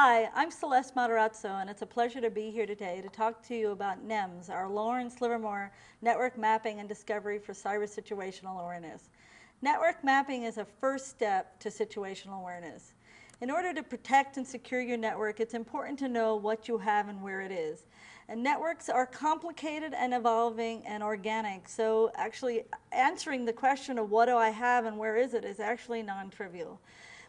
Hi, I'm Celeste Matarazzo, and it's a pleasure to be here today to talk to you about NeMS, our Lawrence Livermore Network Mapping and Discovery for Cyber Situational Awareness. Network mapping is a first step to situational awareness. In order to protect and secure your network, it's important to know what you have and where it is. And networks are complicated and evolving and organic, so actually answering the question of what do I have and where is it is actually non-trivial.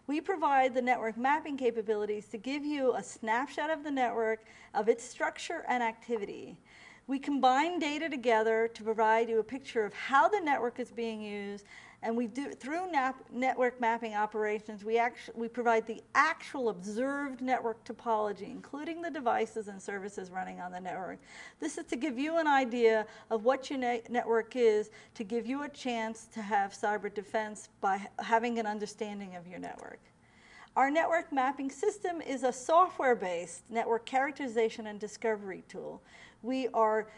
We provide the network mapping capabilities to give you a snapshot of the network, of its structure and activity. We combine data together to provide you a picture of how the network is being used, and we do through network mapping operations, we provide the actual observed network topology, including the devices and services running on the network. This is to give you an idea of what your network is, to give you a chance to have cyber defense by having an understanding of your network. Our network mapping system is a software-based network characterization and discovery tool. We are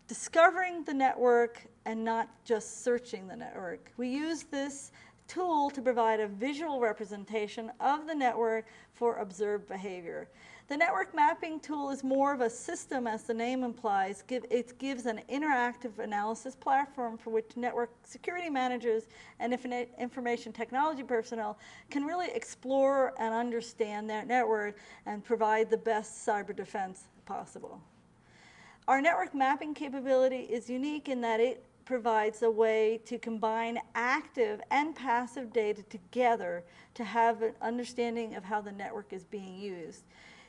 discovering the network and not just searching the network. We use this tool to provide a visual representation of the network for observed behavior. The network mapping tool is more of a system, as the name implies. It gives an interactive analysis platform for which network security managers and information technology personnel can really explore and understand their network and provide the best cyber defense possible. Our network mapping capability is unique in that it provides a way to combine active and passive data together to have an understanding of how the network is being used.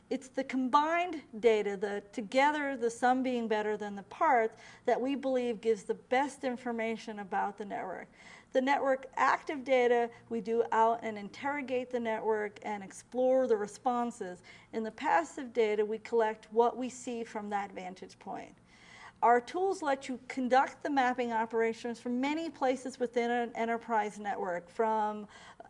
It's the combined data, the together, the sum being better than the parts, that we believe gives the best information about the network. The network active data, we do out and interrogate the network and explore the responses. In the passive data, we collect what we see from that vantage point. Our tools let you conduct the mapping operations from many places within an enterprise network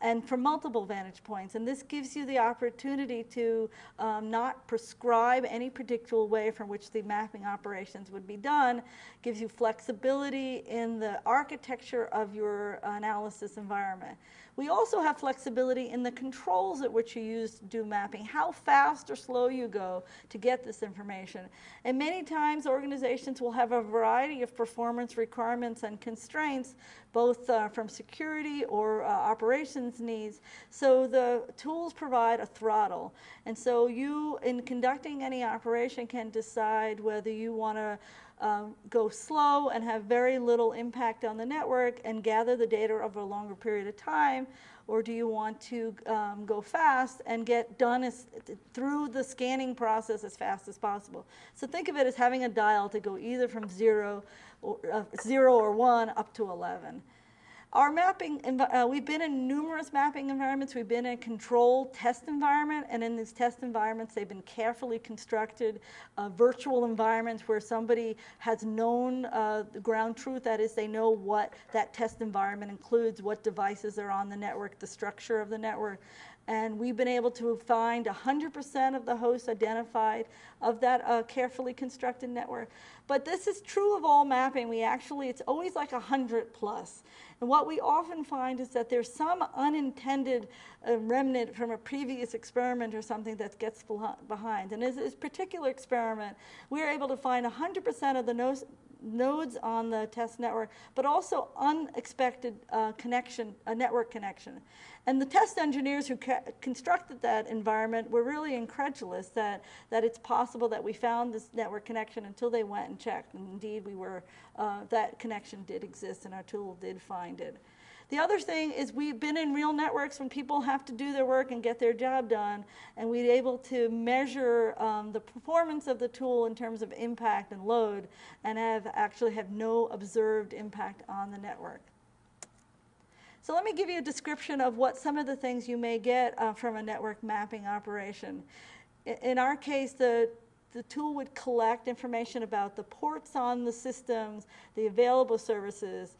and from multiple vantage points. And this gives you the opportunity to not prescribe any particular way from which the mapping operations would be done, gives you flexibility in the architecture of your analysis environment. We also have flexibility in the controls at which you use to do mapping, how fast or slow you go to get this information. And many times organizations will have a variety of performance requirements and constraints, both from security or operations needs. So the tools provide a throttle. And so you, in conducting any operation, can decide whether you want to go slow and have very little impact on the network and gather the data over a longer period of time, or do you want to go fast and get done through the scanning process as fast as possible? So think of it as having a dial to go either from 0 or 1 up to 11. Our mapping, we've been in numerous mapping environments. We've been in a controlled test environment, and in these test environments, they've been carefully constructed virtual environments where somebody has known the ground truth. That is, they know what that test environment includes, what devices are on the network, the structure of the network. And we've been able to find 100% of the hosts identified of that carefully constructed network. But this is true of all mapping. It's always like 100 plus. And what we often find is that there's some unintended remnant from a previous experiment or something that gets behind. And in this particular experiment, we were able to find 100% of the nodes on the test network, but also unexpected network connection. And the test engineers who constructed that environment were really incredulous that it's possible that we found this network connection until they went and checked. And indeed, that connection did exist, and our tool did find it. The other thing is we've been in real networks when people have to do their work and get their job done, and we're able to measure the performance of the tool in terms of impact and load, and actually have no observed impact on the network. So let me give you a description of what some of the things you may get from a network mapping operation. In our case, the tool would collect information about the ports on the systems, the available services,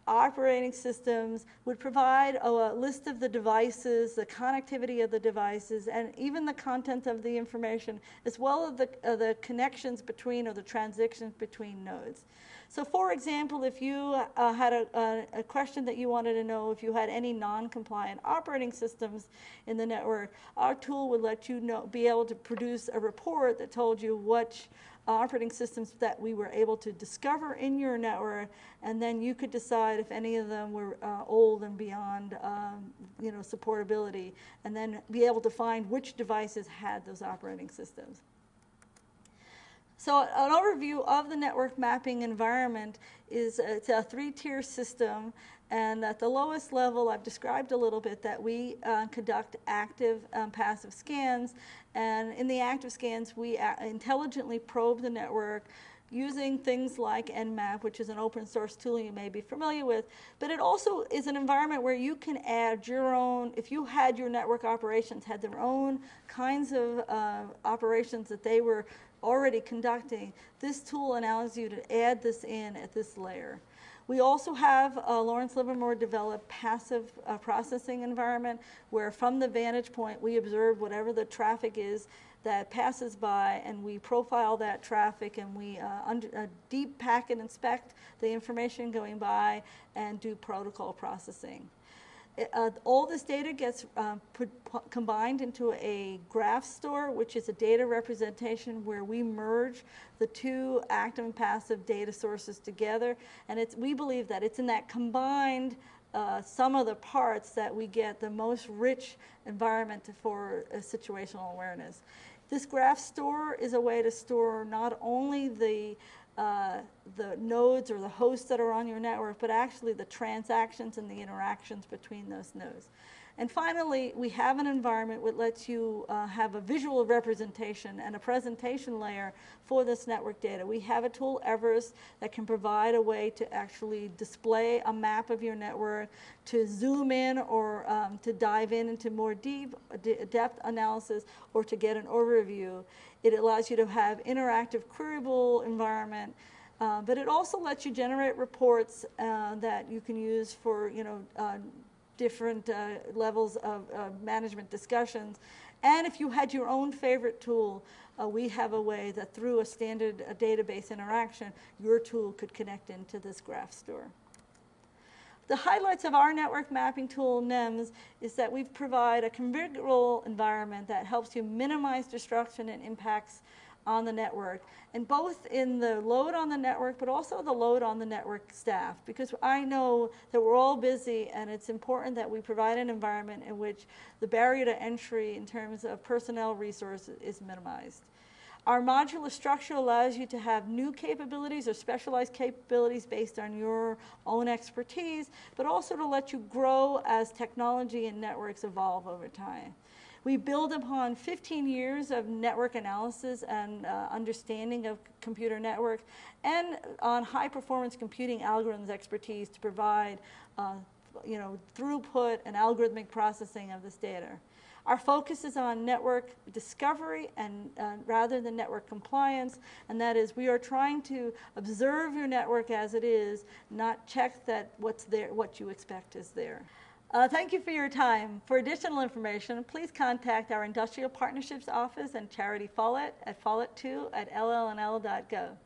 operating systems, would provide a list of the devices, the connectivity of the devices, and even the content of the information, as well as the connections between or the transactions between nodes. So for example, if you had a question that you wanted to know if you had any non-compliant operating systems in the network, our tool would let you know, be able to produce a report that told you which operating systems that we were able to discover in your network, and then you could decide if any of them were old and beyond supportability, and then be able to find which devices had those operating systems. So an overview of the network mapping environment is it's a three-tier system, and at the lowest level I've described a little bit that we conduct active passive scans, and in the active scans we intelligently probe the network using things like NMAP, which is an open source tool you may be familiar with, but it also is an environment where you can add your own, if you had your network operations had their own kinds of operations that they were already conducting, this tool allows you to add this in at this layer. We also have a Lawrence Livermore developed passive processing environment where from the vantage point we observe whatever the traffic is that passes by, and we profile that traffic, and we deep packet inspect the information going by and do protocol processing. All this data gets combined into a graph store, which is a data representation where we merge the two active and passive data sources together. And we believe that it's in that combined sum of the parts that we get the most rich environment for situational awareness. This graph store is a way to store not only the nodes or the hosts that are on your network, but actually the transactions and the interactions between those nodes. And finally, we have an environment that lets you have a visual representation and a presentation layer for this network data. We have a tool, Everest, that can provide a way to actually display a map of your network, to zoom in or to dive into more depth analysis, or to get an overview. It allows you to have interactive queryable environment, but it also lets you generate reports that you can use for different levels of management discussions. And if you had your own favorite tool, we have a way that through a standard database interaction, your tool could connect into this graph store. The highlights of our network mapping tool, NeMS, is that we provide a configurable environment that helps you minimize disruption and impacts on the network, and both in the load on the network, but also the load on the network staff, because I know that we're all busy, and it's important that we provide an environment in which the barrier to entry in terms of personnel resources is minimized. Our modular structure allows you to have new capabilities or specialized capabilities based on your own expertise, but also to let you grow as technology and networks evolve over time. We build upon 15 years of network analysis and understanding of computer networks, and on high-performance computing algorithms expertise to provide throughput and algorithmic processing of this data. Our focus is on network discovery and rather than network compliance, and that is we are trying to observe your network as it is, not check that what's there, what you expect is there. Thank you for your time. For additional information, please contact our Industrial Partnerships Office and Charity Follett at follett2@llnl.gov.